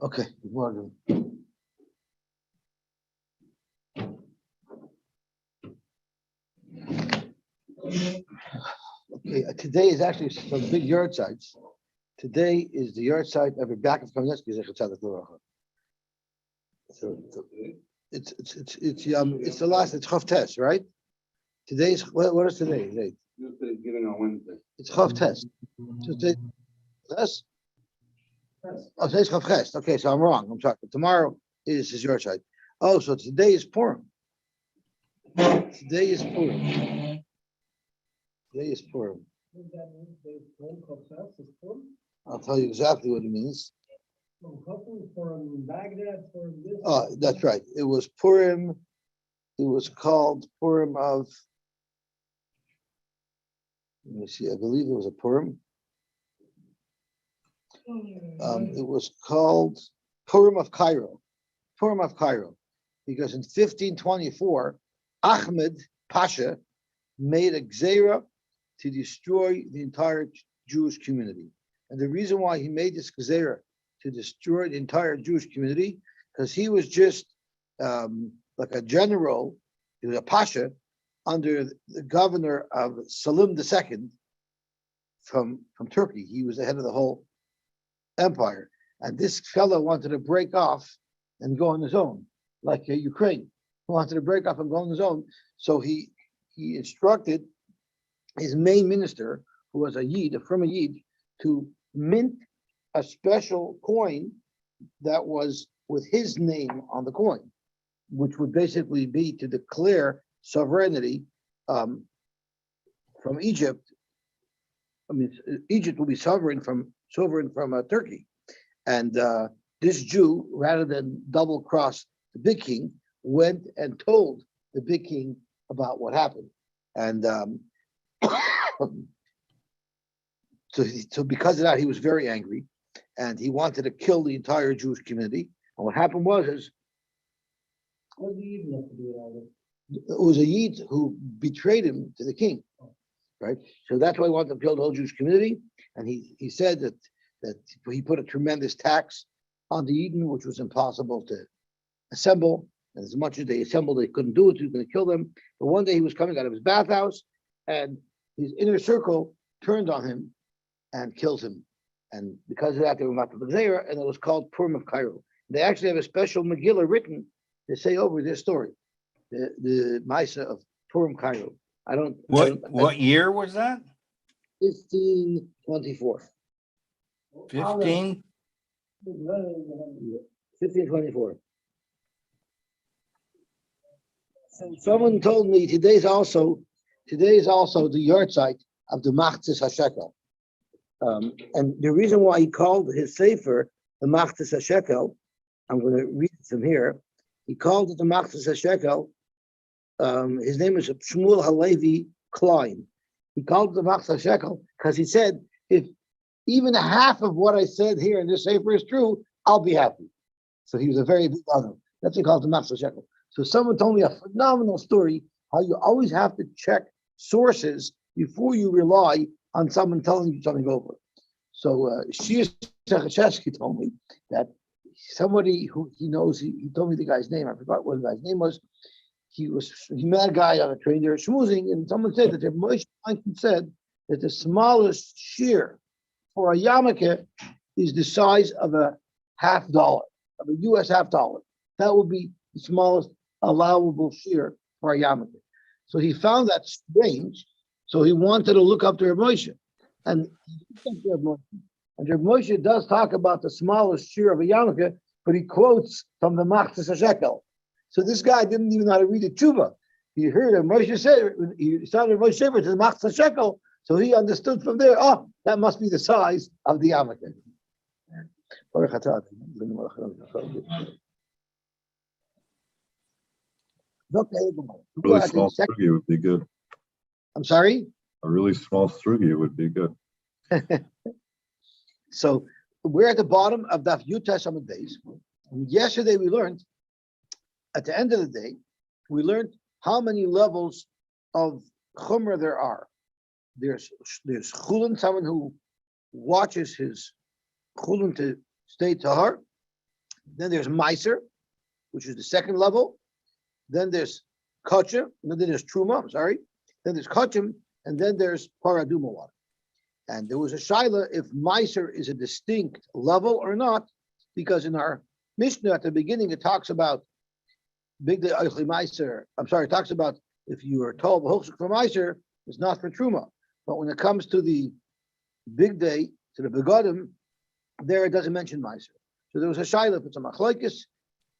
Okay, good morning. Okay, today is actually some big yard sites. Today is the yard site of Rebecca Kamenetsky. So it's the last. It's Chav Tes, right? Today's what is today? Giving on Wednesday. It's Chav Tes. So today, Tes? Oh, today's Chav Tes. Okay, so I'm wrong. I'm sorry. But tomorrow is his yard site. Oh, so today is Purim. Today is Purim. Today is Purim. I'll tell you exactly what it means. Oh, that's right. It was Purim. It was called Purim of. Let me see. I believe it was a Purim. It was called Purim of Cairo. Purim of Cairo, because in 1524, Ahmed Pasha made a gzeira to destroy the entire Jewish community. And the reason why he made this gzeira to destroy the entire Jewish community, because he was just like a general, he was a pasha under the governor of Salim II from Turkey. He was the head of the whole empire. And this fellow wanted to break off and go on his own, like Ukraine. He wanted to break off and go on his own. So he instructed his main minister, who was a Yid, from a Yid, to mint a special coin that was with his name on the coin, which would basically be to declare sovereignty from Egypt. I mean, Egypt will be sovereign from Turkey, and this Jew, rather than double cross the big king, went and told the big king about what happened, and so because of that, he was very angry, and he wanted to kill the entire Jewish community. And what happened was, What do you even have to do with all this? it was a Yid who betrayed him to the king, right? So that's why he wanted to kill the whole Jewish community. And he said that he put a tremendous tax on the Yidden, which was impossible to assemble. And as much as they assembled, they couldn't do it. He was going to kill them. But one day he was coming out of his bathhouse, and his inner circle turned on him and killed him. And because of that, they were Matzah B'Gzeira, and it was called Purim of Cairo. They actually have a special Megillah written to say over this story, the Maisa of Purim Cairo. What year was that? 1524. 15? 1524. Someone told me today is also the yard site of the Machzis HaShekel. And the reason why he called his sefer the Machzis HaShekel, I'm going to read it from here. He called it the Machzis HaShekel. His name is Shmuel Halevi Klein. He called it the Machzis HaShekel because he said, if even half of what I said here in this sefer is true, I'll be happy. So he was a very big honor. That's what he called the Machzis HaShekel. So someone told me a phenomenal story, how you always have to check sources before you rely on someone telling you something over. So Shir Sechachevsky told me that somebody who he knows, he told me the guy's name, I forgot what the guy's name was. He met a guy on a train there schmoozing, and someone said that Moshe Feinstein said that the smallest shear for a yarmulke is the size of a $50, of a US $50. That would be the smallest allowable shear for a yarmulke. So he found that strange. So he wanted to look up to Reb Moshe, and Reb Moshe does talk about the smallest shear of a yarmulke, but he quotes from the Machzis HaShekel. So this guy didn't even know how to read the tshuva. He heard Reb Moshe say, he started Reb Moshe say to the Machzis HaShekel, so he understood from there. Oh, that must be the size of the yarmulke. Really small strugi would be good. I'm sorry? A really small strugi would be good. So we're at the bottom of Daf Yutes Amud Beis. Yesterday we learned, at the end of the day, we learned how many levels of chumrah there are. There's chulin, someone who watches his chulin to stay tahar. Then there's Meiser, which is the second level. Then there's Kachim, and then there's Truma, I'm sorry. Then there's Kachim, and then there's Paraduma water. And there was a shaila if Meiser is a distinct level or not, because in our Mishnah at the beginning it talks about Big Day Eichli Meiser. I'm sorry, it talks about if you are told Hochsuk for Meiser, it's not for Truma. But when it comes to the Big Day, to the Begadim, there it doesn't mention Meiser. So there was a shaila if it's a machlokes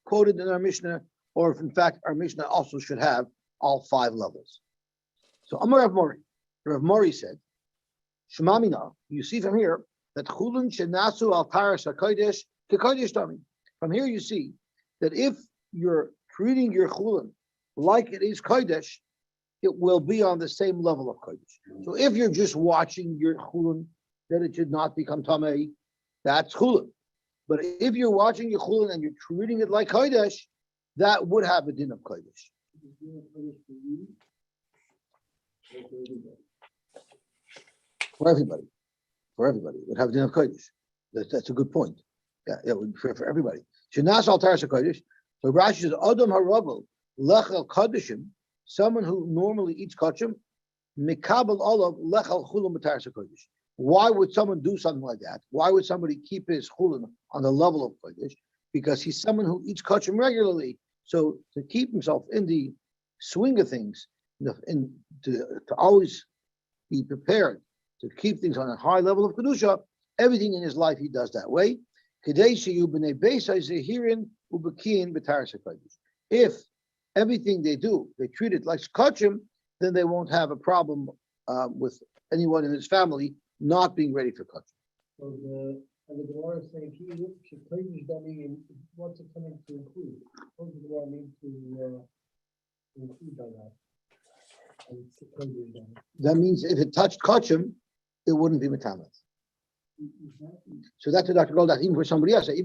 quoted in our Mishnah, or if in fact our Mishnah also should have all 5 levels. So Amar Rav Mori, Rav Mori said, Shemamina, you see from here that chulun shenasu al taras hakodesh kekodesh dami. From here you see that if you're treating your chulun like it is kodesh, it will be on the same level of kodesh. So if you're just watching your chulun that it should not become tamei, that's chulun. But if you're watching your chulun and you're treating it like kodesh, that would have a din of kodesh. For everybody, it would have a din of kodesh. That's a good point. Yeah, it would be fair for everybody. Shenas al taras kodesh. So Rashi says, Adam harabel lechel kodeshim, someone who normally eats kodeshim, mikabel olav lechel chulun b'taras kodesh. Why would someone do something like that? Why would somebody keep his chulun on the level of kodesh? Because he's someone who eats kodeshim regularly. So to keep himself in the swing of things, to always be prepared to keep things on a high level of kedusha, everything in his life he does that way. If everything they do, they treat it like kachim, then they won't have a problem with anyone in his family not being ready for kachim. So the Gemara is saying, "Kodesh dummy," and what's it coming to include? What does the Gemara mean to include by that? And it's the kodesh dummy. That means if it touched kachim, it wouldn't be metamet. So that's what Dr. Goldach, even for somebody else. It's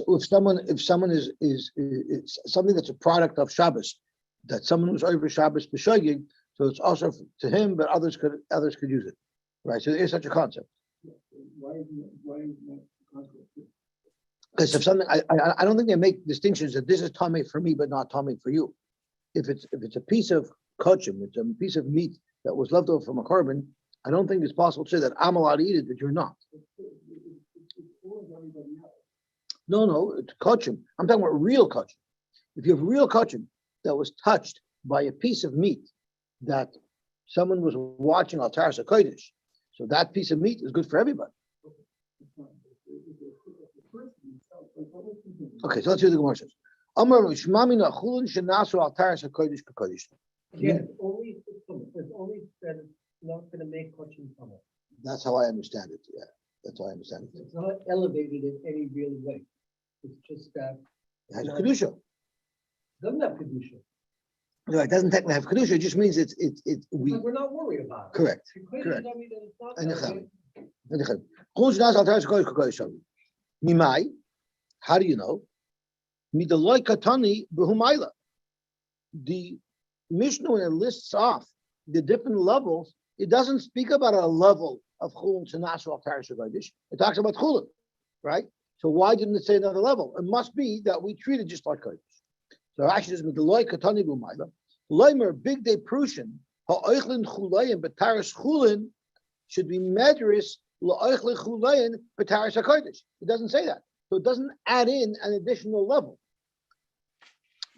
if someone is something that's a product of Shabbos, that someone who's over Shabbos b'shogeg, so it's also to him, but others could use it, right? So there is such a concept. Why is that concept? Because if something, I don't think they make distinctions that this is tummy for me, but not tummy for you. If it's a piece of kachim, it's a piece of meat that was left over from a korban, I don't think it's possible to say that I'm allowed to eat it, but you're not. No, it's kachim. I'm talking about real kachim. If you have real kachim that was touched by a piece of meat that someone was watching al taras kodesh, so that piece of meat is good for everybody. Okay, so let's hear the Gemara says. Amar Shmamina chulun shenasu al taras hakodesh kakodesh. Again, it's only that it's not going to make kachim from it. That's how I understand it. Yeah, that's how I understand it. It's not elevated in any real way. It's just that It has a kedusha. it doesn't have kedusha. No, it doesn't technically have kedusha. It just means we. But we're not worried about it. Correct. Kodesh Correct. dummy that it's not And elevated. Mimai, how do you know? Midaloi katani b'humayla. The Mishnah, when it lists off the different levels, it doesn't speak about a level of chulun shenasu al taras hakodesh. It talks about chulun, right? So why didn't it say another level? It must be that we treat it just like kodesh. So actually, it's midaloi katani b'humayla. Leimer big day prushin ha'oichlin chulayim b'taras chulin should be medris la'oichlin chulayim b'taras hakodesh. It doesn't say that. So it doesn't add in an additional level.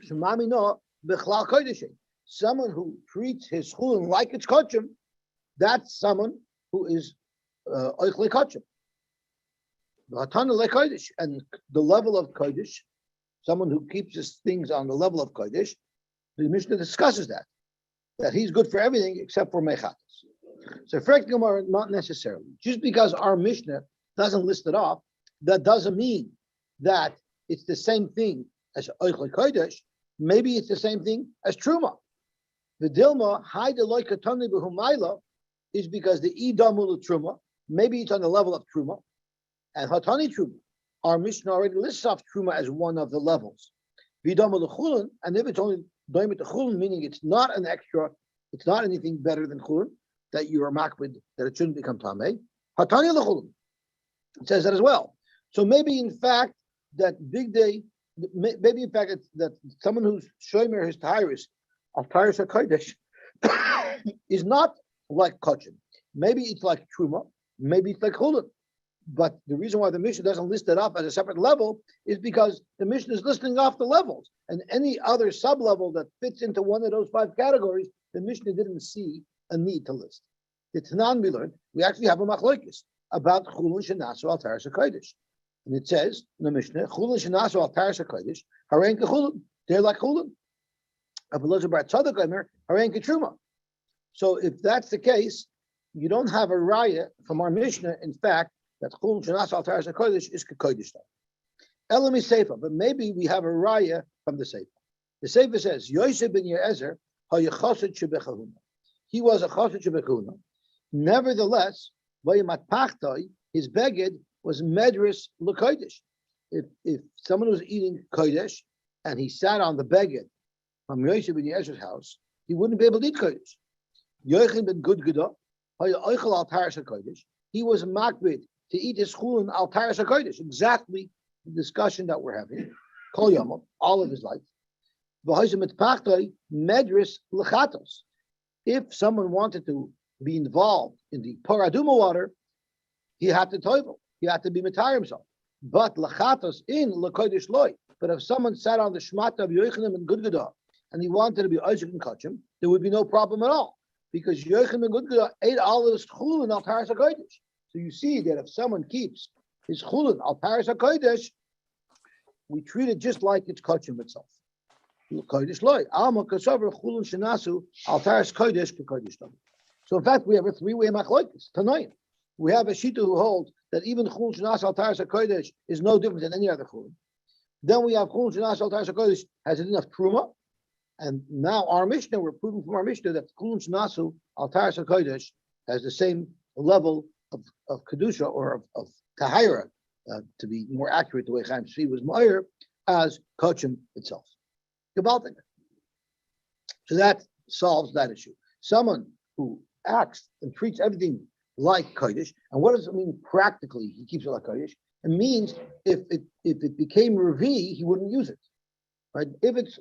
Shemamina b'chlal kodesh. Someone who treats his chulin like it's kachim, that's someone who is oichle kachim. And the level of kodesh, someone who keeps his things on the level of kodesh, the Mishnah discusses that he's good for everything except for mechatas. So Frek Gemara, not necessarily. Just because our Mishnah doesn't list it off, that doesn't mean that it's the same thing as oichle kodesh. Maybe it's the same thing as truma. The Dilma, high deloy katani b'humayla, is because the idamul truma, maybe it's on the level of truma, and hatani truma. Our Mishnah already lists off truma as one of the levels. Vidama l'chulin, and if it's only doimit the chulin, meaning it's not an extra, it's not anything better than chulin that you are makbid that it shouldn't become tamei. Hatani l'chulin, it says that as well. So maybe in fact that big day, maybe in fact it's that someone who's shomer his tyrus of tyrus hakodesh is not like kachin. Maybe it's like truma, maybe it's like chulin. But the reason why the Mishnah doesn't list it up as a separate level is because the Mishnah is listing off the levels, and any other sub-level that fits into one of those 5 categories, the Mishnah didn't see a need to list. The Tanan we learned, we actually have a machlokes about chulun shenasu al taras hakodesh, and it says in the Mishnah, chulun shenasu al taras hakodesh harein kechulun, they're like chulun. Abelazar bar tzadok omer harein ketruma. So if that's the case, you don't have a raya from our Mishnah, in fact, that chulun shenasu al taras hakodesh is kekodesh. Elami seifa, but maybe we have a raya from the seifa. The seifa says, Yosy ben Yezer hayachasid shebechahuna. He was a chasid shebechahuna. Nevertheless, vayimat pachtoi, his beged was medris lekodesh. If someone was eating kodesh and he sat on the beged from Yosy ben Yezer's house, he wouldn't be able to eat kodesh. Yochim ben Gudguda hayaoichel al taras hakodesh. He was makbid to eat his chulin al taras hakodesh, exactly the discussion that we're having. Kol yomam, all of his life. V'ha'izim etpachtoi medris lechatos. If someone wanted to be involved in the paraduma water, he had to toivel. He had to be mitayr himself. But lechatos in lekodesh loy. But if someone sat on the shmata of Yochanan and Gudguda and he wanted to be Isaac and Kachim, there would be no problem at all, because Yochanan and Gudguda ate all of his chulin al taras hakodesh. So you see that if someone keeps his chulin al taras hakodesh, we treat it just like it's kachim itself. Kodesh loy alma kasaver chulin shenasu al taras kodesh kekodesh. So in fact, we have a 3-way machlokes tonight. We have a shita who holds that even chulin shenasu al taras hakodesh is no different than any other chulin. Then we have chulin shenasu al taras hakodesh has enough truma, and now our Mishnah, we're proving from our Mishnah that chulin shenasu al taras hakodesh has the same level of kedusha or of tahira, to be more accurate, the way Chaim Tzvi was ma'ir, as kachim itself. Gebaltig. So that solves that issue. Someone who acts and treats everything like kodesh, and what does it mean practically? He keeps it like kodesh. It means if it became revi, he wouldn't use it. Right? If it's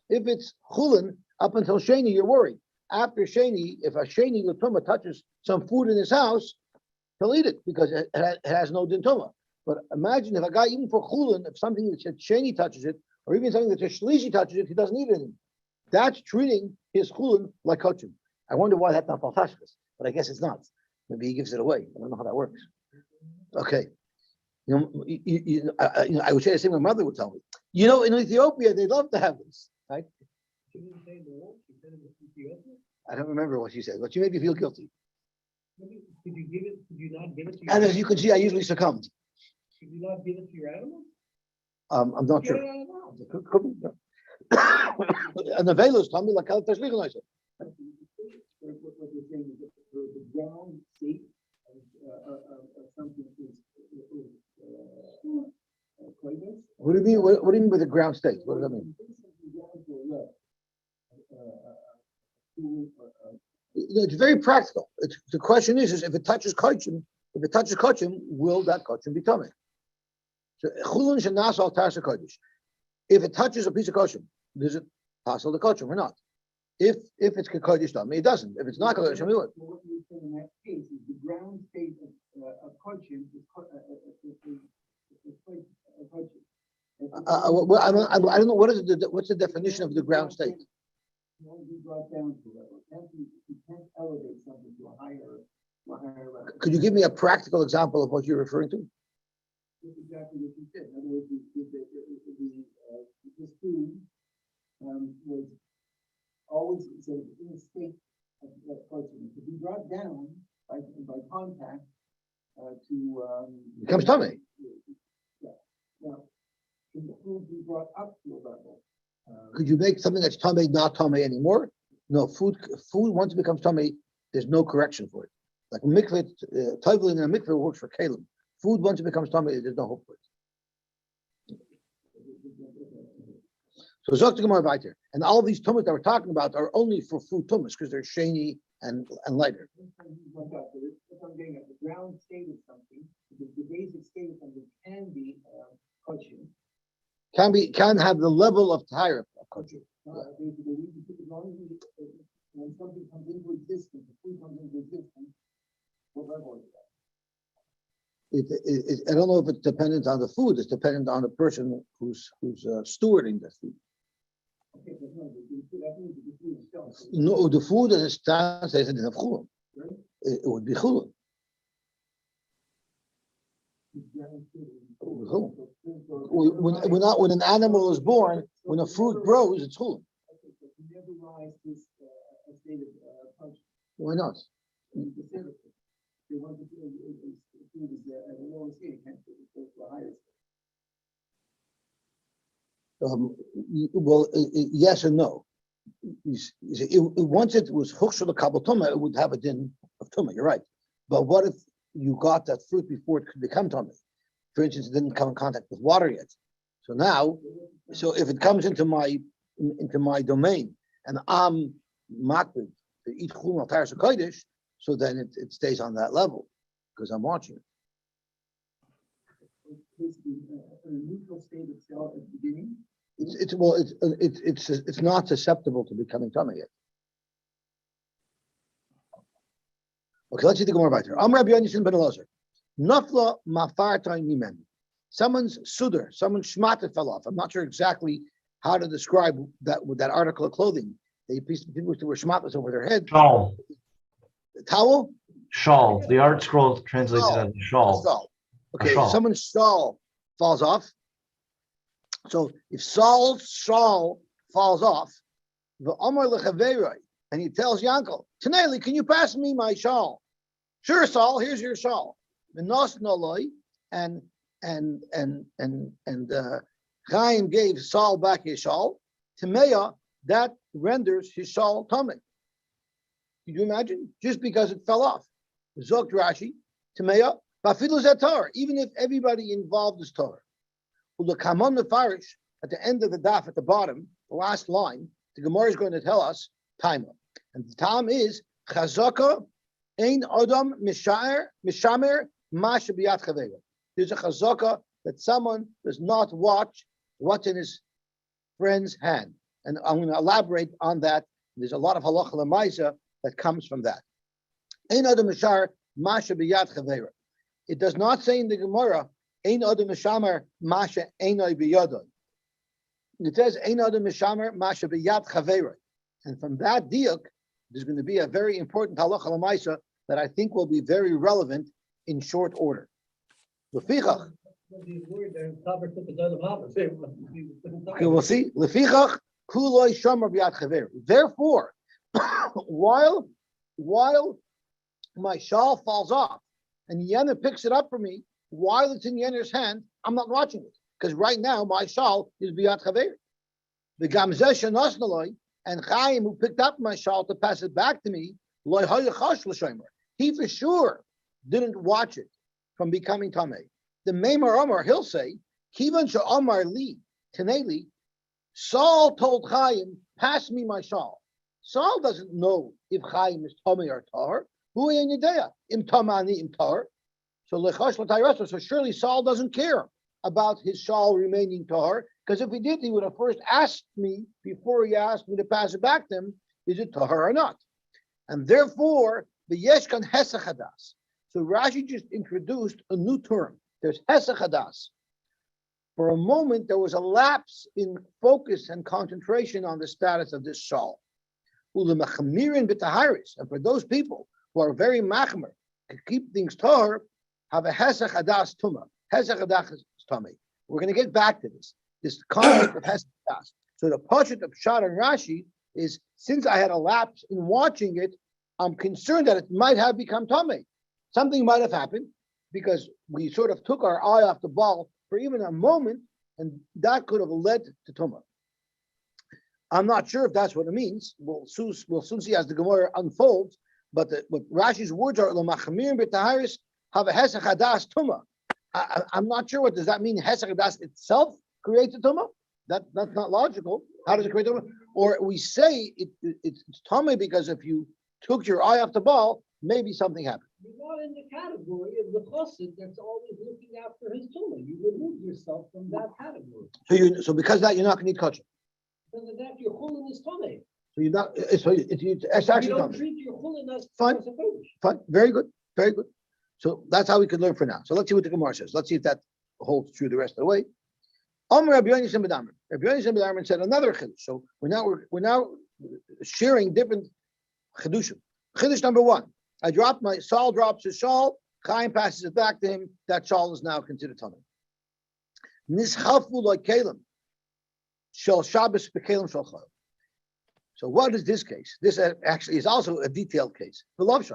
chulin up until sheni, you're worried. After sheni, if a sheni l'tuma touches some food in his house, he'll eat it because it has no dintuma. But imagine if a guy, even for chulin, if something that sheni touches it, or even something that shlishi touches it, he doesn't eat it anymore. That's treating his chulin like kachim. I wonder why that's not faltashkas, but I guess it's not. Maybe he gives it away. I don't know how that works. Okay. I would say the same. My mother would tell me. In Ethiopia, they love to have this, right? I don't remember what she said, but she made me feel guilty. Did you give it? Did you not give it to your And as you can see, I usually succumbed. Did you not give it to your animals? I'm not Get sure. it out of the house. Could be. Yeah. And the velos told me like how to tashlich. What you're saying is that the ground state of something is kodesh. What do you mean? What do you mean with the ground state? What does that mean? It's very practical. The question is if it touches kachim, will that kachim be tummy? So chulun shenas al taras hakodesh. If it touches a piece of kachim, does it pass the kachim or not? If it's kodesh tummy, it doesn't. If it's not kodesh tummy, what? What you're saying in that case is the ground state of kachim is I don't know what's the definition of the ground state. Brought down to level. You can't elevate something to a higher level. Could you give me a practical example of what you're referring to? That's exactly what you said. In other words, this food was always sort of in a state of protein. To be brought down by contact to Becomes tummy. Yeah. Now, can the food be brought up to a level? Could you make something that's tummy not tummy anymore? No, food once it becomes tummy, there's no correction for it. Like mikveh, toiveling in a mikveh works for kalim. Food once it becomes tummy, there's no hope for it. So Zok the Gemara weiter. And all these tumas that we're talking about are only for food tumas because they're shiny and lighter. What I'm getting at, the ground state of something, the basic state of something can be kosher. Can have the level of tahara of kosher. Basically, as long as when something comes into existence, the food comes into existence, what level is that? I don't know if it's dependent on the food. It's dependent on the person who's stewarding the food. Okay, but no, that means the food itself. No, the food in its stand says it didn't have chulun. Right? It would be chulun. When an animal is born, when a fruit grows, it's chulun. Okay, but you never rise this a state of punch. Why not? Specifically, they want to do food is at a lower state, it can't go to a higher state. Well, yes and no. Once it was chukshul the kabel tuma, it would have a din of tuma. You're right. But what if you got that fruit before it could become tuma? For instance, it didn't come in contact with water yet. So now, if it comes into my domain and I'm makbid to eat chum al taras kodesh, so then it stays on that level because I'm watching it. Basically, a neutral state of cell at the beginning. It's not susceptible to becoming tummy yet. Okay, let's see the Gemara weiter. Amr Rabbi Yonasan ben Elazar. Nafla mafartai mimen. Someone's sudar, someone's shmata fell off. I'm not sure exactly how to describe that article of clothing. People who wear shmatas over their head. Shawl. The towel? Shawl. The art scroll translates it as a shawl. Shawl. Okay, shawl. someone's shawl falls off. So if Saul's shawl falls off, the Amar lechaveroi, and he tells Yankel, Taneli, can you pass me my shawl? Sure, Saul, here's your shawl. Menos noloi, and Chaim gave Saul back his shawl. Timeya, that renders his shawl tummy. Could you imagine? Just because it fell off. Zok Rashi, Timeya, Bafilu Zatar, even if everybody involved is Torah. Ulekamon Mefarish, at the end of the daf at the bottom, the last line, the Gemara is going to tell us Taima. And the Tam is Chazaka Ein Adam Mishamer Masha Biyat Chavega. There's a chazaka that someone does not watch what's in his friend's hand. And I'm going to elaborate on that. There's a lot of halacha l'maisa that comes from that. Ein Adam Mishar Masha Biyat Chavega. It does not say in the Gemara Ein Adam Mishamer Masha Einoi Biyadon. It says Ein Adam Mishamer Masha Biyat Chavega. And from that diuk, there's going to be a very important halacha l'maisa that I think will be very relevant in short order. Lefichach. Okay, we'll see. Lefichach kuloi shomer b'yad chaver. Therefore, while my shawl falls off and Yenna picks it up for me while it's in Yenna's hand, I'm not watching it because right now my shawl is b'yad chaver. The gamzeh shenosnaloi and Chaim who picked up my shawl to pass it back to me, loy hayachash l'shomer. He for sure didn't watch it from becoming tamei. The Meimer Omar, he'll say, Kivan Omar Li, Teneli, Saul told Chaim, pass me my shawl. Saul doesn't know if Chaim is tamei or tar. Hu yedea im tamani im tar. So surely Saul doesn't care about his shawl remaining tar, because if he did, he would have first asked me before he asked me to pass it back to him, is it tar or not? And therefore, the Yeshkan Hesachadas. So Rashi just introduced a new term. There's Hesachadas. For a moment, there was a lapse in focus and concentration on the status of this shawl. And for those people who are very machmer, to keep things tahor, have a Hesachadas tuma. Hesachadas tummy. We're going to get back to this concept of Hesachadas. So the Pashat of Pshat and Rashi is, since I had a lapse in watching it, I'm concerned that it might have become tummy. Something might have happened because we sort of took our eye off the ball for even a moment, and that could have led to tumah. I'm not sure if that's what it means. We'll soon see as the Gemara unfolds. But what Rashi's words are, "L'machmir b'taharis have a hesach hadas tumah." I'm not sure what does that mean. Hesach hadas itself creates a tumah, That's not logical. How does it create tummy? Or we say it's tummy because if you took your eye off the ball, maybe something happened. You're not in the category of the chassid that's always looking after his tumah. You remove yourself from that category. So because of that, you're not going to eat kosher. Because of that, your chulin is tumah. So you're not. It's actually You don't tummy. treat your chulin as Fine. as a fetish. Fine. Very good. Very good. So that's how we can learn for now. So let's see what the Gemara says. Let's see if that holds true the rest of the way. Rabbi Yosy Simon Chagiga said another chiddush. So we're now sharing different chidushim. Chiddush number one. Saul drops his shawl. Chaim passes it back to him. That shawl is now considered tummy. Nischafu like Kalim. Shal Shabbos bekelim shal chayil. So what is this case? This actually is also a detailed case. Beloved,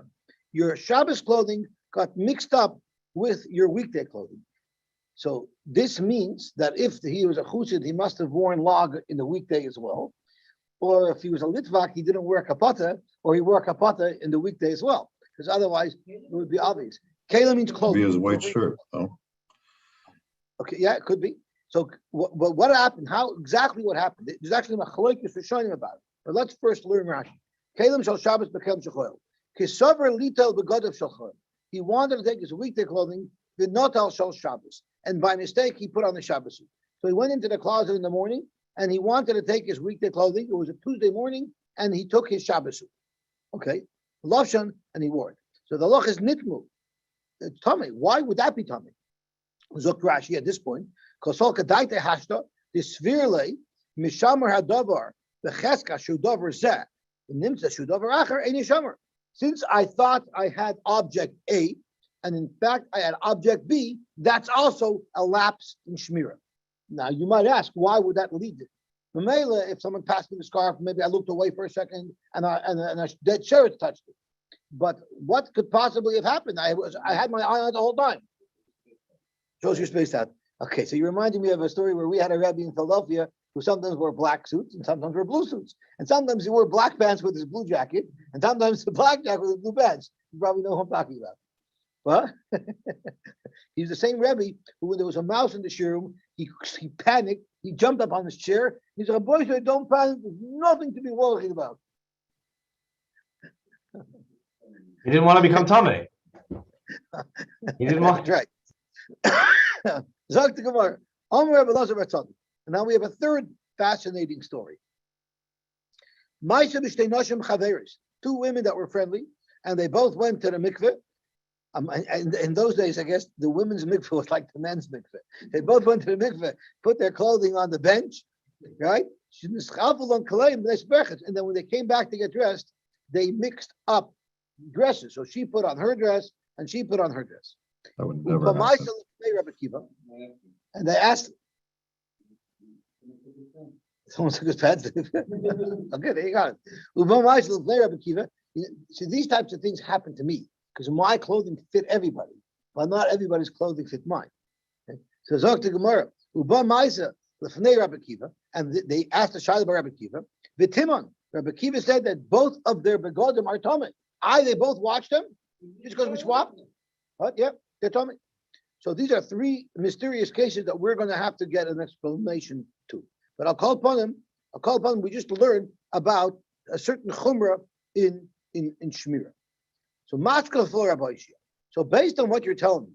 your Shabbos clothing got mixed up with your weekday clothing. So this means that if he was a chusid, he must have worn log in the weekday as well. Or if he was a litvak, he didn't wear kapata, or he wore kapata in the weekday as well. Because otherwise, it would be obvious. Kayla means clothing. Be his white shirt. No? Okay, yeah, it could be. So, but what happened? How exactly what happened? There's actually machlokes for showing about it. But let's first learn Rashi. Kalim shal Shabbos bekem shechoil. Kisaver litel begodav shechoil. He wanted to take his weekday clothing, v'notal shal Shabbos, and by mistake he put on the Shabbos suit. So he went into the closet in the morning and he wanted to take his weekday clothing. It was a Tuesday morning, and he took his Shabbos suit. Okay, loshan, and he wore it. So the loch is nitmu. It's tummy. Why would that be tummy? Zok Rashi at this point. Kosol kadaite hashta disvirle mishamer hadavar becheska shudavar zeh nimtza shudavar acher ein yishamer. Since I thought I had object A, and in fact I had object B, that's also a lapse in shmira. Now you might ask, why would that lead it? Mamela, if someone passed me the scarf, maybe I looked away for a second and a dead shirt touched it. But what could possibly have happened? I had my eye on it the whole time. Shows your space out. Okay, so you reminded me of a story where we had a Rebbe in Philadelphia who sometimes wore black suits and sometimes wore blue suits. And sometimes he wore black pants with his blue jacket and sometimes the black jacket with his blue pants. You probably know who I'm talking about. What? He's the same Rebbe who, when there was a mouse in the showroom, he panicked, he jumped up on his chair. He said, boy, don't panic, there's nothing to be worried about. He didn't want to become tummy. He didn't want. That's right. Zok the Gemara. And now we have a third fascinating story. Two women that were friendly, and they both went to the mikveh. And in those days, I guess the women's mikveh was like the men's mikveh. They both went to the mikveh, put their clothing on the bench, right? And then when they came back to get dressed, they mixed up dresses. So she put on her dress, and she put on her dress. That would never happen. And they asked, someone took his pants. Okay, there you go. So these types of things happen to me because my clothing fit everybody, but not everybody's clothing fit mine. Okay? So Zok to Gemara, and they asked the Shaila about Rabbi Kiva. V'timon, Rabbi Kiva said that both of their begodim are tummy. They both watched them just because we swapped. What? Yeah, they're tummy. So these are three mysterious cases that we're going to have to get an explanation to. But I'll call upon them. We just learned about a certain chumrah in Shmira. So matzka for Rabbi Yishia. So based on what you're telling me,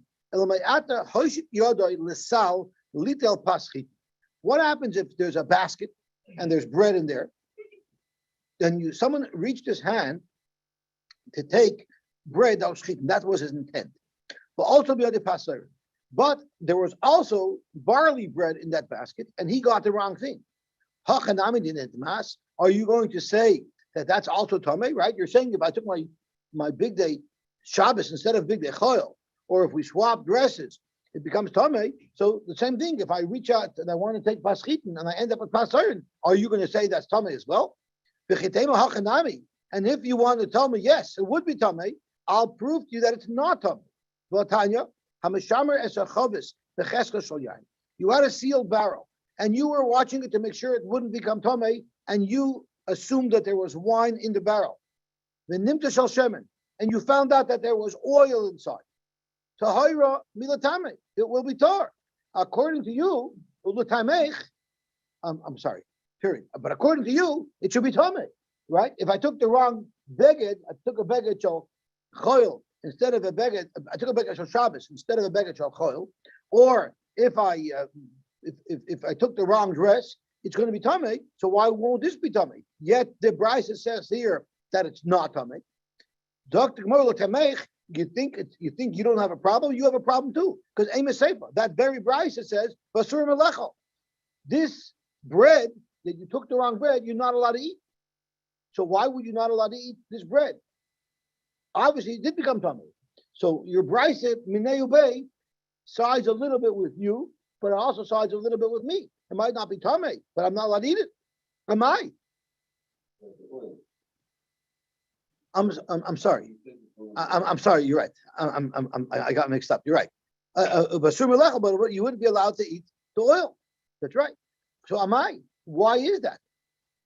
what happens if there's a basket and there's bread in there? Then someone reached his hand to take bread that was chitin. That was his intent. But also the other passer. But there was also barley bread in that basket, and he got the wrong thing. Are you going to say that that's also tamei, right? You're saying if I took my big day Shabbos instead of big day Choil, or if we swap dresses, it becomes tamei. So the same thing, if I reach out and I want to take paschitin and I end up with pasarin, are you going to say that's tamei as well? And if you want to tell me, yes, it would be tamei, I'll prove to you that it's not tamei. You had a sealed barrel, and you were watching it to make sure it wouldn't become tamei, and you assumed that there was wine in the barrel. And you found out that there was oil inside. Tahira milatame, it will be tar. According to you, ulatamech, I'm sorry, period. But according to you, it should be tummy, right? If I took the wrong beged, I took a beged shel choil instead of a beged, I took a beged shel Shabbos instead of a beged shel choil, or if I took the wrong dress, it's going to be tummy. So why won't this be tummy? Yet the Brisa says here that it's not tummy. Dr. Gemara Tamech, you think you don't have a problem? You have a problem too, because Amos Seifa, that very Brisa says Basur Melecho. This bread that you took the wrong bread, you're not allowed to eat. So why would you not allowed to eat this bread? Obviously, it did become tummy. So your Brisa Minei Ubei sides a little bit with you, but it also sides a little bit with me. It might not be tummy, but I'm not allowed to eat it. Am I? I'm sorry. I'm sorry. You're right. I got mixed up. You're right. But you wouldn't be allowed to eat the oil. That's right. So am I? Why is that?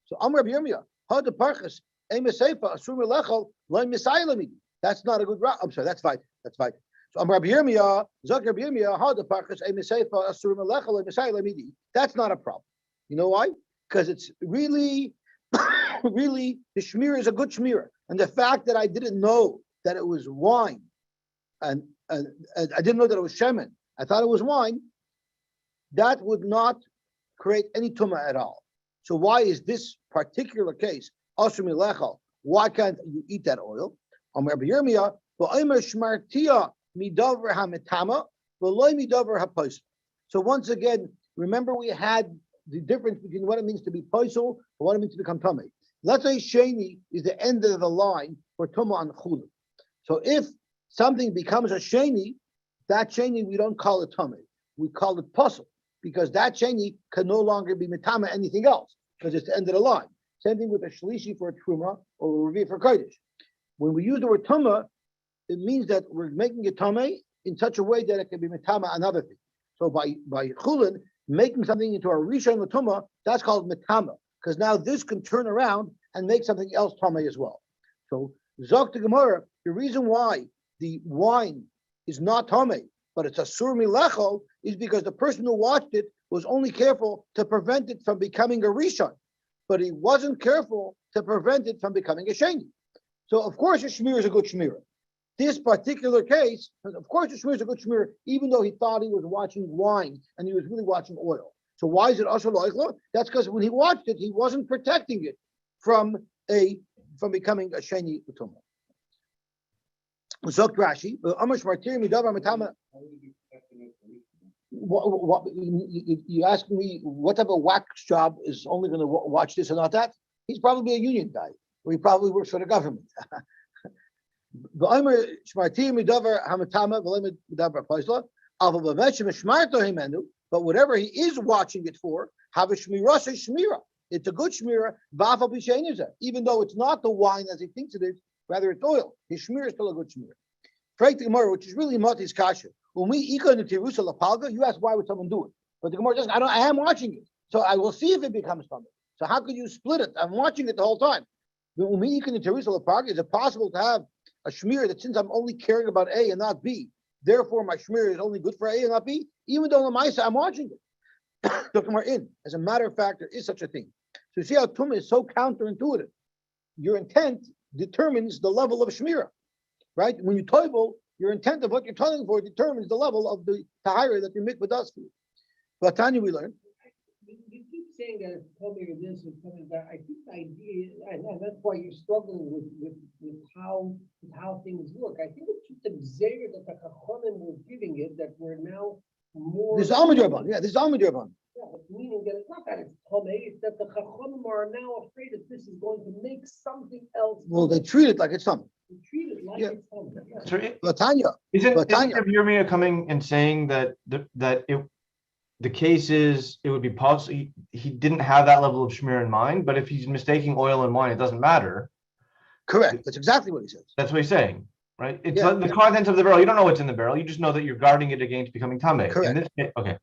So I'm Rabbi Yirmiyah. How the parchas emes seifa asur melechol loy misaylamid. That's not a good route. I'm sorry. That's fine. That's fine. So I'm Rabbi Yirmiyah. Zok Rabbi Yirmiyah. How the parchas emes seifa asur melechol loy misaylamid. That's not a problem. You know why? Because it's really, really the shmir is a good shmir, and the fact that I didn't know that it was wine, and I didn't know that it was shemen. I thought it was wine. That would not create any tumah at all. So why is this particular case asur milechol? Why can't you eat that oil? Rabbi Yirmiyah, v'omer shmartia midavar hametama v'loy midavar haposel. So once again, remember we had the difference between what it means to be posel and what it means to become tumah. Let's say sheni is the end of the line for tumah and chulin. So if something becomes a sheni, that sheni we don't call it tumah, we call it posel, because that sheni can no longer be mitama anything else, because it's the end of the line. Same thing with a shlishi for a truma or a revi for kodesh. When we use the word tumah, it means that we're making it tumah in such a way that it can be mitama another thing. So by chulin, making something into a rishon l'tumah, that's called mitama, because now this can turn around and make something else tumah as well. So Zok to Gemara, the reason why the wine is not tumah, but it's asur milechol, is because the person who watched it was only careful to prevent it from becoming a rishon, but he wasn't careful to prevent it from becoming a sheni. So of course a shmir is a good shmir. This particular case, of course the shmir is a good shmir, even though he thought he was watching wine and he was really watching oil. So why is it asur loichlo? That's because when he watched it, he wasn't protecting it from becoming a sheni utumah. Zok Rashi, Amash Martir Midavar Matama. You ask me what type of wax job is only going to watch this and not that? He's probably a union guy, or he probably works for the government. But whatever he is watching it for, have a shmira. It's a good shmira, even though it's not the wine as he thinks it is, rather it's oil. His shmira is still a good shmira. Frank the Gemara, which is really Mati's kasha. When we eat in the Tirusa Lapalga, you ask why would someone do it? But the Gemara says, I am watching it. So I will see if it becomes something. So how could you split it? I'm watching it the whole time. But when we eat in the Tirusa Lapalga, is it possible to have a shmir that since I'm only caring about A and not B, therefore my shmir is only good for A and not B, even though Lamaisa I'm watching it? As a matter of fact, there is such a thing. So you see how Tumah is so counterintuitive. Your intent determines the level of shmira, right? When you toivel, your intent of what you're toiling for determines the level of the tahira that your mikvah does for you. But Tanya, we learn. You keep saying that it's coming to this and coming that. I think the idea, and that's why you're struggling with how things work. I think it's just a desire that the Chachamim were giving it, that we're now more. This is Almid Rabban. Yeah, this is Almid Rabban. Yeah, but meaning that it's not that it's Tomei, it's that the Chachamim are now afraid that this is going to make something else. Well, they treat it like it's something. They treat it like it's Tomei. Yeah. So But Tanya, isn't Tanya. Rabbi Yirmiyah coming and saying that the case is it would be possible he didn't have that level of shmir in mind, but if he's mistaking oil and wine, it doesn't matter. Correct. That's exactly what he says. That's what he's saying, right? It's Yeah. like the contents of the barrel. You don't know what's in the barrel. You just know that you're guarding it against becoming tameh. Correct. Okay.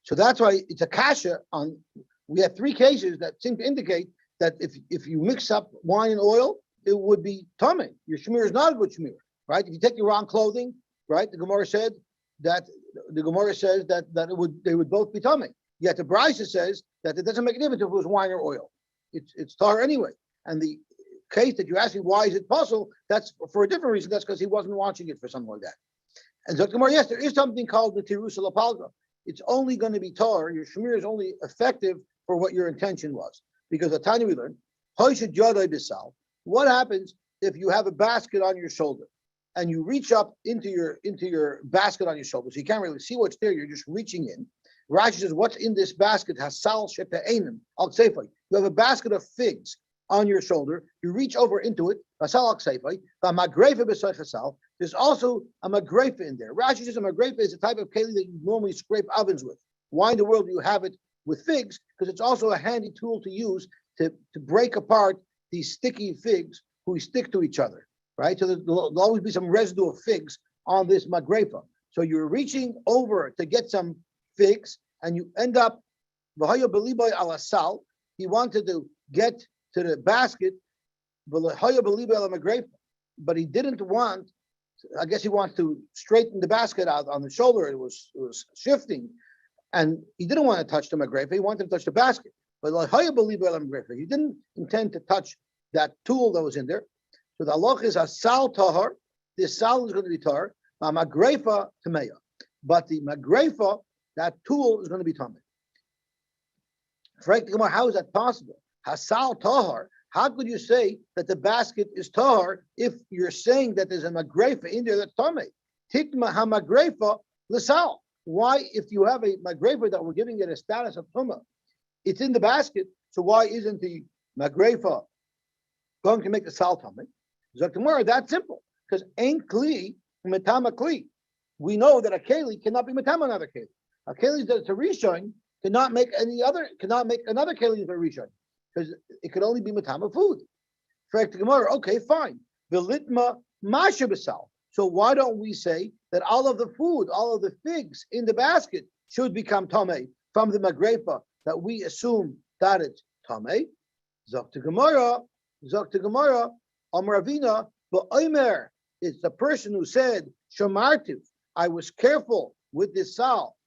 So that's why it's a kasha on. We have three cases that seem to indicate that if you mix up wine and oil, it would be tummy. Your shmir is not a good shmir, right? If you take your wrong clothing, right? The Gemara says that they would both be tummy. Yet the Brisa says that it doesn't make a difference if it was wine or oil. It's tar anyway. And the case that you're asking why is it possible, that's for a different reason. That's because he wasn't watching it for something like that. And so yes, there is something called the tirusa lapalga. It's only going to be tar. Your shemir is only effective for what your intention was. Because the Tanya we learned, what happens if you have a basket on your shoulder and you reach up into your basket on your shoulder, so you can't really see what's there, you're just reaching in. Rashi says, what's in this basket? Hasal shepe'enim al ksefai. You have a basket of figs on your shoulder. You reach over into it. Hasal al ksefai. There's also a magrefa in there. Rashi says a magrefa is a type of keli that you normally scrape ovens with. Why in the world do you have it with figs? Because it's also a handy tool to use to break apart these sticky figs who stick to each other, right? So there'll always be some residue of figs on this magrefa. So you're reaching over to get some figs, and you end up, he wanted to get to the basket, but he didn't want, I guess he wants to straighten the basket out on the shoulder. It was shifting, and he didn't want to touch the magrefa, he wanted to touch the basket. But he didn't intend to touch that tool that was in there. So the halach is a sal tahar. This sal is going to be tahar. Magrefa tameya. But the magrefa, that tool, is going to be tamei. How is that possible? Hasal tahar. How could you say that the basket is tahar if you're saying that there's a magrefa in there that's tamei? Tikma hamagrefa l'sal. Why, if you have a magrefa that we're giving it a status of tumah, it's in the basket, so why isn't the magrefa going to make the sal tamei? Zaktamara, that's simple, because ain't kli metama kli. We know that a keli cannot be metama another keli. A keli that's a rishon cannot make another keli into a rishon, because it could only be metama food. Correct, Gemara. Okay, fine. Velitma masha b'sal. So why don't we say that all of the food, all of the figs in the basket should become tamei from the magrefa that we assume that it's tamei? Zok to Gemara, Amar Avina, but Omer is the person who said Shomartiv, I was careful with this sal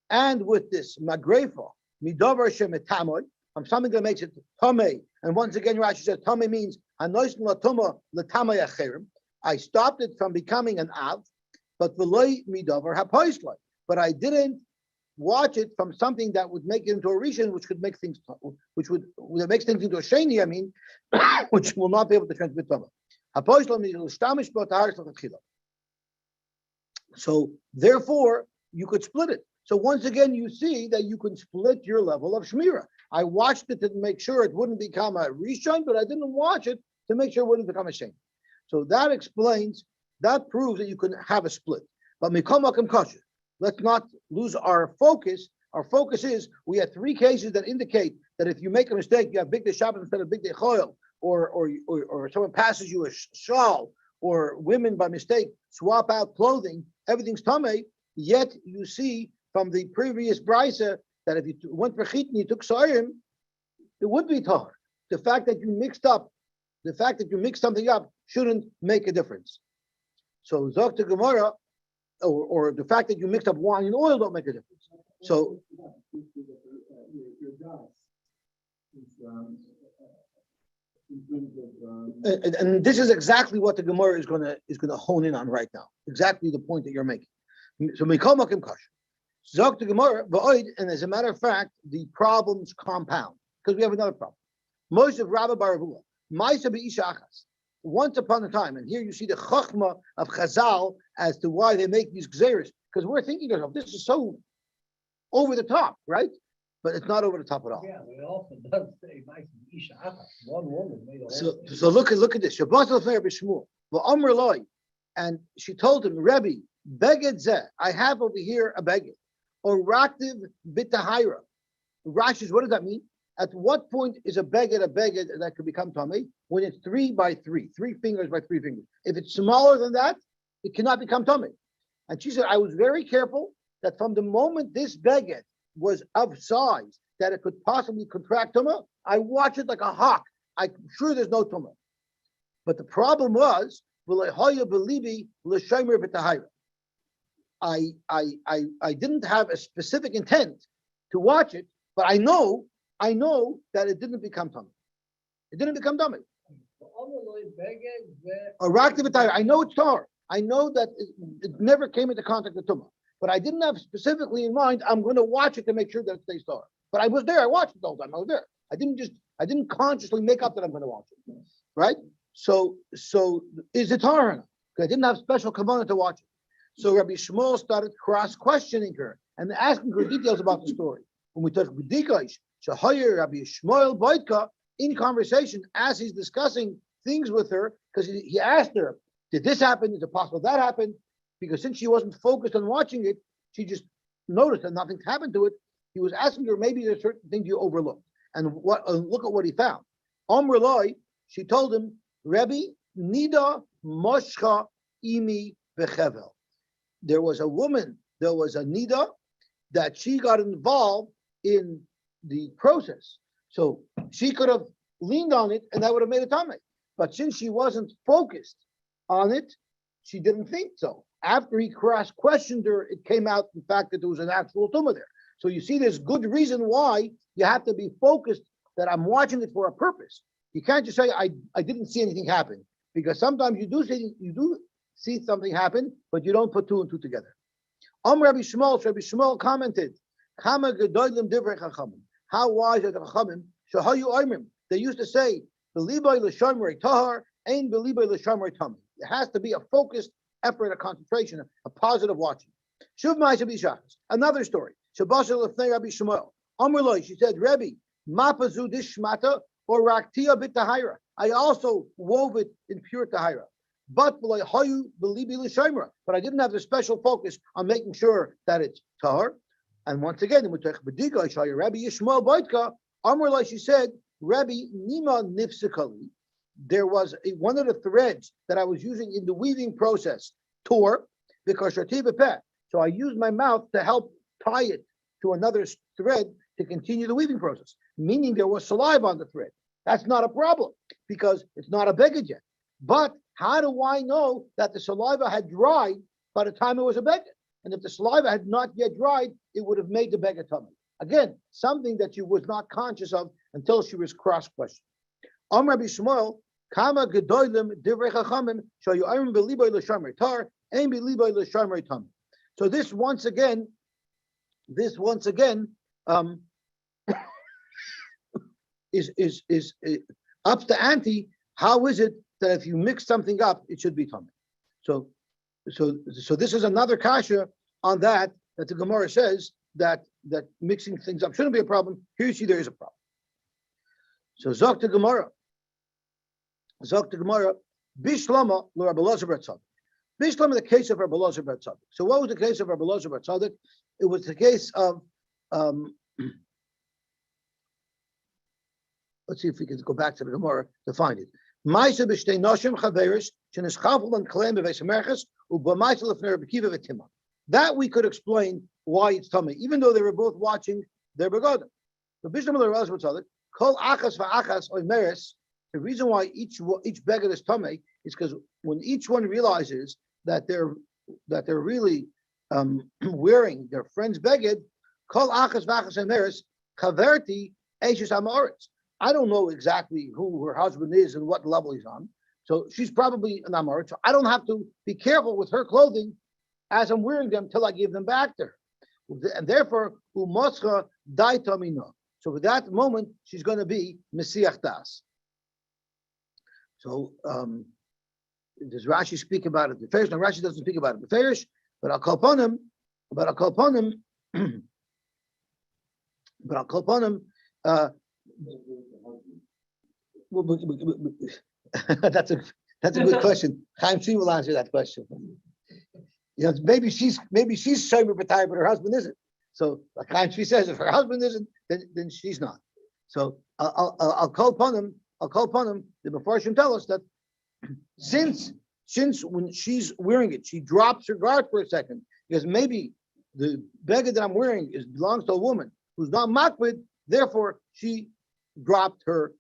and with this magrefa, midavar shemetamoy, from something that makes it tamei. And once again, Rashi says tamei means anois latuma latamei acherim. I stopped it from becoming an av, but v'loy midavar hapoisloi. But I didn't watch it from something that would make it into a rishon, which could make things, which would make things into a sheni. I mean, which will not be able to transmit tamei. So therefore, you could split it. So once again, you see that you can split your level of shmira. I watched it to make sure it wouldn't become a rishon, but I didn't watch it to make sure it wouldn't become a sheni. So that proves that you can have a split. But mikomakim kosher. Let's not lose our focus. Our focus is we have three cases that indicate that if you make a mistake, you have big day Shabbat instead of big day choil, or someone passes you a shawl, or women by mistake swap out clothing, everything's tamei. Yet you see from the previous brisa that if you went for chitin, you took soirim, it would be tahor. The fact that you mixed something up shouldn't make a difference. So zok to Gemara, or the fact that you mixed up wine and oil don't make a difference. So and this is exactly what the Gemara is gonna hone in on right now. Exactly the point that you're making. So mikol makim kasher. Zok to Gemara, and as a matter of fact, the problems compound because we have another problem. Most of Rabbi Baravua, Ma'isa be'isha achas. Once upon a time, and here you see the chachma of Chazal as to why they make these gzeres, because we're thinking of this is so over the top, right? But it's not over the top at all. Yeah, but it also does say Isha Achas. One woman made a So look at this. And she told him, Rebbe, beged zeh, I have over here a beged, or raktiv b'tahira. Rashi, what does that mean? At what point is a beged that could become tamei? When it's 3 by 3, 3 fingers by 3 fingers. If it's smaller than that, it cannot become tamei. And she said, I was very careful that from the moment this beged was of size that it could possibly contract tumah, I watched it like a hawk. I'm sure there's no tumah. But the problem was, I didn't have a specific intent to watch it, but I know that it didn't become tummy. It didn't become tummy. A rock to I know it's tar. I know that it never came into contact with tumah, but I didn't have specifically in mind. I'm going to watch it to make sure that it stays tar. But I was there. I watched it the whole time. I was there. I didn't consciously make up that I'm going to watch it, right? So is it tar or not? Because I didn't have special component to watch it. So Rabbi Shmuel started cross-questioning her and asking her details about the story. When we talk with Dikosh, Shahoyer Rabbi Shmuel Boitka in conversation as he's discussing things with her, because he asked her, did this happen? Is it possible that happened? Because since she wasn't focused on watching it, she just noticed that nothing happened to it. He was asking her, maybe there's certain things you overlooked. And look at what he found. Amr Loi, she told him, Rebbe, Nida Moshcha Imi Bechevel. There was a woman, there was a Nida, that she got involved in the process. So she could have leaned on it and that would have made a tummy. But since she wasn't focused on it, she didn't think so. After he cross-questioned her, it came out the fact that there was an actual tumor there. So you see, there's good reason why you have to be focused that I'm watching it for a purpose. You can't just say, I didn't see anything happen, because sometimes you do see something happen, but you don't put two and two together. Rabbi Shmuel commented, how wise are the Chachamim? They used to say, it has to be a focused effort, a concentration, a positive watching. Another story. She said, Rebbe, mapazu dishmata or raktia bit tahira. I also wove it in pure tahira. But I didn't have the special focus on making sure that it's tahar. And once again, Rabbi Yishmael Boitka, Amrullah, she said, Rabbi Nima Nifsikali, there was one of the threads that I was using in the weaving process, tore, because so I used my mouth to help tie it to another thread to continue the weaving process, meaning there was saliva on the thread. That's not a problem because it's not a beged yet. But how do I know that the saliva had dried by the time it was a beged? And if the saliva had not yet dried, it would have made the beged tummy. Again, something that she was not conscious of until she was cross-questioned. Rabbi Shmuel, Kama gedolim divrei chachamim shayu beliboy l'shamrei tar and beliboy l'shamrei tummy. So this once again is up to ante. How is it that if you mix something up, it should be tummy? So this is another kasha on that the Gemara says that mixing things up shouldn't be a problem. Here you see there is a problem. So Zok to Gemara, Bishlama lo Rabbi Elazar bar Tzadok. Bishlama, the case of Rabbi Elazar bar Tzadok. So what was the case of Rabbi Elazar bar Tzadok? It was the case of let's see if we can go back to the Gemara to find it. Ma'aseh b'shtei noshim chaveris shenischafu and kalem b'veis hamerches u'b'ma'aseh lefnei Rabbi Kiva v'Timah. That we could explain why it's tummy, even though they were both watching their begodim. The Bishlama lo Rabbi Elazar bar Tzadok, kol achas va'achas oimeres. The reason why each beged is tummy is because when each one realizes that they're really wearing their friend's beged, kol achas v'achas oimeres kaverti eishes amoritz. I don't know exactly who her husband is and what level he's on. So she's probably an Amorit. So I don't have to be careful with her clothing as I'm wearing them till I give them back to her. And therefore, umoscha dai tamina. So for that moment, she's going to be Mesiach Das. So does Rashi speak about it? The Farish, no, Rashi doesn't speak about it. The Farish, but I'll call upon him. That's a good question. Chaim Shri will answer that question. You know, maybe she's sober but tired, but her husband isn't. So like Chaim Shri says, if her husband isn't, then she's not. So I'll call upon him. The Mefarshim tell us that since when she's wearing it, she drops her guard for a second because maybe the beged that I'm wearing belongs to a woman who's not makbid. Therefore, she dropped her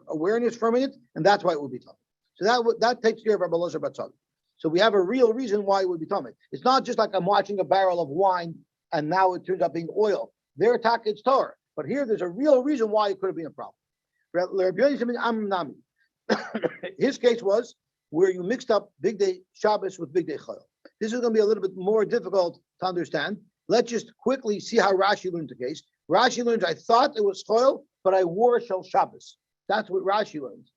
awareness for a minute, and that's why it would be tummy. So that takes care of Rabbi Elazar bar Tzadok. So we have a real reason why it would be tummy. It's not just like I'm watching a barrel of wine and now it turns out being oil. their attack it's Torah. But here there's a real reason why it could have been a problem. His case was where you mixed up Big Day Shabbos with Big Day Chol. This is going to be a little bit more difficult to understand. Let's just quickly see how Rashi learned the case. Rashi learns, I thought it was Chol, but I wore Shel Shabbos. That's what Rashi learns.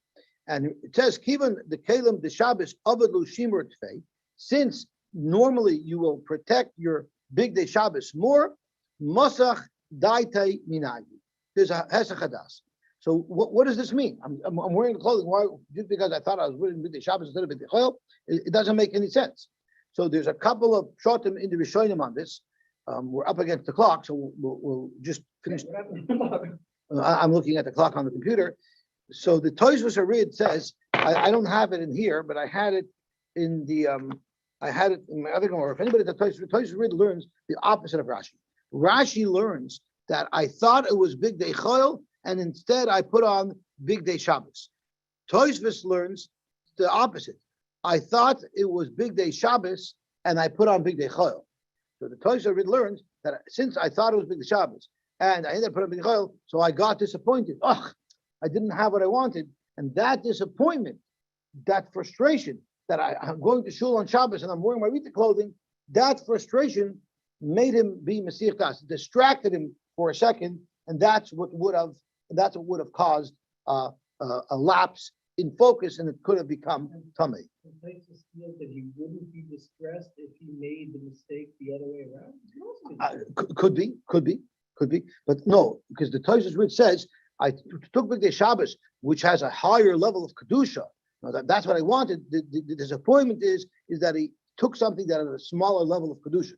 And it says, Kivan the Kalim the Shabbos Avadlu Shimur Tfei, since normally you will protect your Big Day Shabbos more, Masach Daitei Minagi. There's a Hesach Hadas. So what does this mean? I'm wearing the clothing. Why? Just because I thought I was wearing Big Day Shabbos instead of Big Day Chol? It doesn't make any sense. So there's a couple of shotim in the Rishonim on this. We're up against the clock, so we'll just finish. I'm looking at the clock on the computer. So the Tosfos Arid says, I don't have it in here, but I had it in the I had it in my other Gemara. If anybody at the Tosfos Arid learns the opposite of Rashi. Rashi learns that I thought it was Big Day Chol, and instead I put on Big Day Shabbos. Tosfos learns the opposite. I thought it was Big Day Shabbos, and I put on Big Day Chol. So the Tosfos learns that since I thought it was Big Day Shabbos, and I ended up putting on Big Day Chol, so I got disappointed. Ugh, I didn't have what I wanted. And that disappointment, that frustration, that I'm going to shul on Shabbos and I'm wearing my Rita clothing, that frustration made him be Mesiach Das, distracted him for a second, and that's what would have caused a lapse in focus, and it could have become Tamei. It makes us feel that he wouldn't be distressed if he made the mistake the other way around. Could be, but no, because the Tosfos Rid says I took Big Day Shabbos, which has a higher level of kedusha. Now that's what I wanted. The disappointment is that he took something that had a smaller level of kedusha.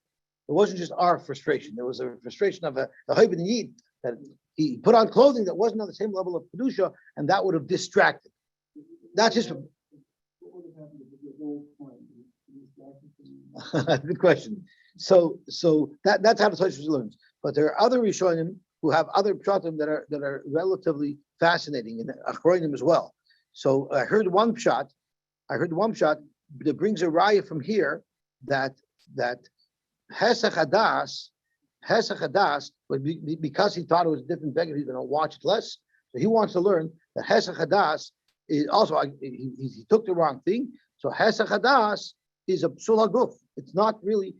It wasn't just our frustration. There was a frustration of a Hoibin Yid that he put on clothing that wasn't on the same level of kedusha, and that would have distracted. That's just What would have happened if the whole point? good question. So that's how the Tosfos learns. But there are other Rishonim who have other pshatim that are relatively fascinating, and Achronim as well. So I heard one pshat that brings a raya from here that Hesach Hadas, because he thought it was a different beggar, he's going to watch it less. So he wants to learn that Hesach Hadas is also he took the wrong thing. So Hesach Hadas is a psul haguf. It's not really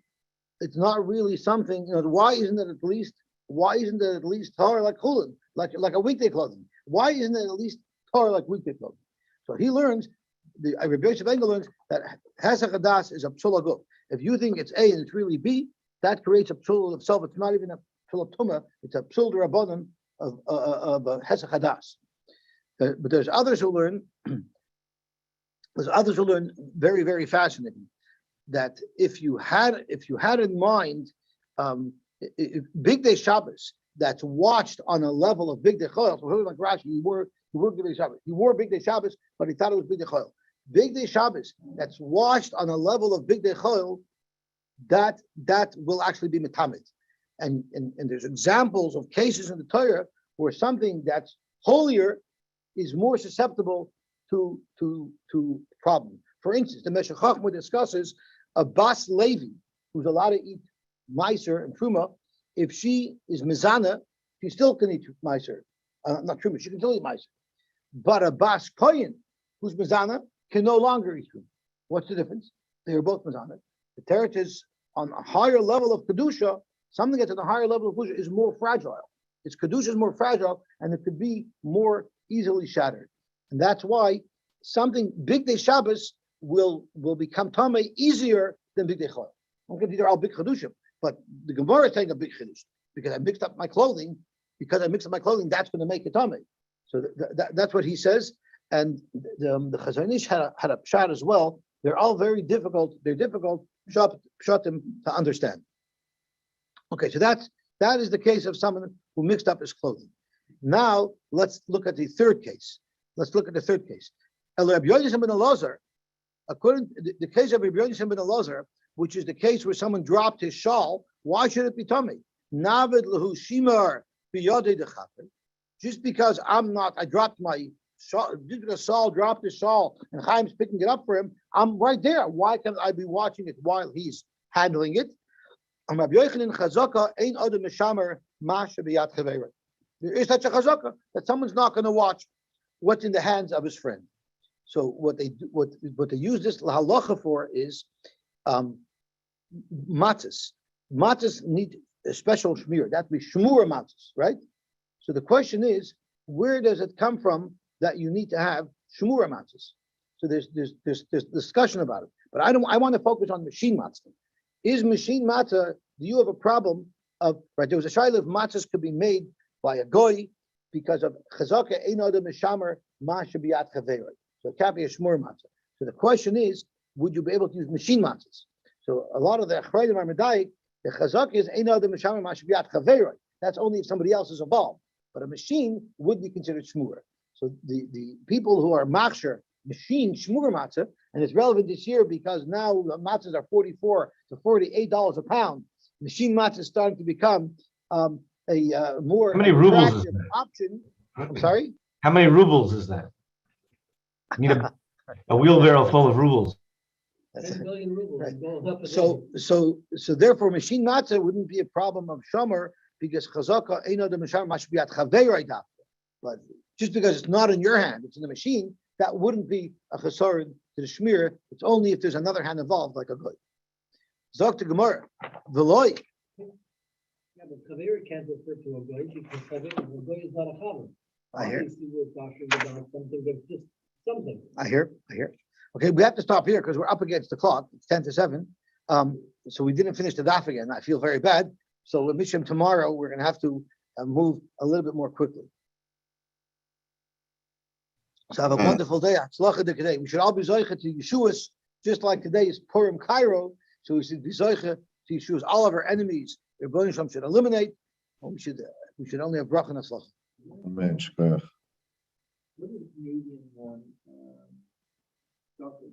something. Why isn't it at least Torah like chulin, like a weekday clothing? Why isn't it at least Torah like weekday clothing? So he learns, Rabbi Yosef Engel learns that Hesach Hadas is a psul haguf. If you think it's A and it's really B, that creates a psul of itself. It's not even a psul of tumah. It's a psul d'rabbanan of Hesach Hadas. But there's others who learn. Very, very fascinating that if you had in mind Big Day Shabbos that's watched on a level of Big Day Chol. So like Rashi, he wore Big Day Shabbos. He wore Big Day Shabbos, but he thought it was Big Day Chol. Big Day Shabbos that's watched on a level of Big Day Chol, that will actually be metamed. And there's examples of cases in the Torah where something that's holier is more susceptible to problem. For instance, the Meshech Chochmah discusses a Bas Levi who's allowed to eat Meiser and Truma. If she is Mizana, she still can eat Meiser. Not Truma, she can still eat Meiser. But a Bas Kohen who's Mizana can no longer eat Truma. What's the difference? They are both Mizana. The Torah is on a higher level of Kedusha. Something that's at a higher level of Kedusha is more fragile. Its Kedusha is more fragile, and it could be more easily shattered. And that's why something Big Day Shabbos will become Tamei easier than Big Day Chol. These are all big Chedushim, but the Gemara is saying a big Chedush because I mixed up my clothing. Because I mixed up my clothing, that's going to make it Tamei. So that's what he says. And the Chazon Ish had a pshat as well. They're all very difficult. They're difficult pshatim to understand. Okay, so that is the case of someone who mixed up his clothing. Now let's look at the third case. Rabbi Yosy Simon Chagiga, according to the case of Rabbi Yosy Simon Chagiga, which is the case where someone dropped his shawl, why should it be Tamei? Navid lehu shimar biyodei dechaper. Just because I dropped my shawl, just because Saul dropped his shawl and Chaim's picking it up for him, I'm right there. Why can't I be watching it while he's handling it? Rabbi Yochanan chazaka ein adam mishamer ma shebiyad chaveira. There is such a chazaka that someone's not going to watch what's in the hands of his friend. So what they do, what they use this halacha for is matzahs. Matzahs need a special shmir. That would be shmura matzahs, right? So the question is, where does it come from that you need to have shmura matzahs? So there's discussion about it. But I want to focus on machine matzah. Is machine matzah, do you have a problem of, right, there was a shaila if matzahs could be made by a goy because of chazaka ein adam mishamer ma shebiyat chaveiroi. So it can't be a shmur matzah. So the question is, would you be able to use machine matzahs? So a lot of the achrayim are medayik, the chazaka is ein adam mishamer ma shebiyat chaveiroi. That's only if somebody else is involved. But a machine would be considered shmur. So the people who are machsher, machine shmur matzah, and it's relevant this year because now matzahs are $44 to $48 a pound. Machine matzah is starting to become a more How many rubles is attractive that? option. I'm sorry? How many rubles is that? You need a wheelbarrow full of rubles. 10 billion rubles. Right. Going up and So therefore machine matzah wouldn't be a problem of shomer because chazaka ein adam mishamer ma shebiyat chaveiroi dafka. But just because it's not in your hand, it's in the machine, that wouldn't be a chasar to the shmir. It's only if there's another hand involved, like a good. Zok to Gemara, v'loi. Yeah, but Chaver can't refer to a goy because a goy is not a chaver. I hear. Obviously, we're talking about something that's just something. I hear. Okay, we have to stop here because we're up against the clock. It's 10 to 7. So we didn't finish the daf again. I feel very bad. So with Mishim tomorrow, we're going to have to move a little bit more quickly. So have a wonderful day. Today. We should all be zoicha to Yeshua's, just like today is Purim Cairo. So we should be zoicha to Yeshua's. All of our enemies, their Rebbeinu Shalom should eliminate. And we should only have bracha and atzlacha. Amen. Shkoyach. What is Canadian chocolate?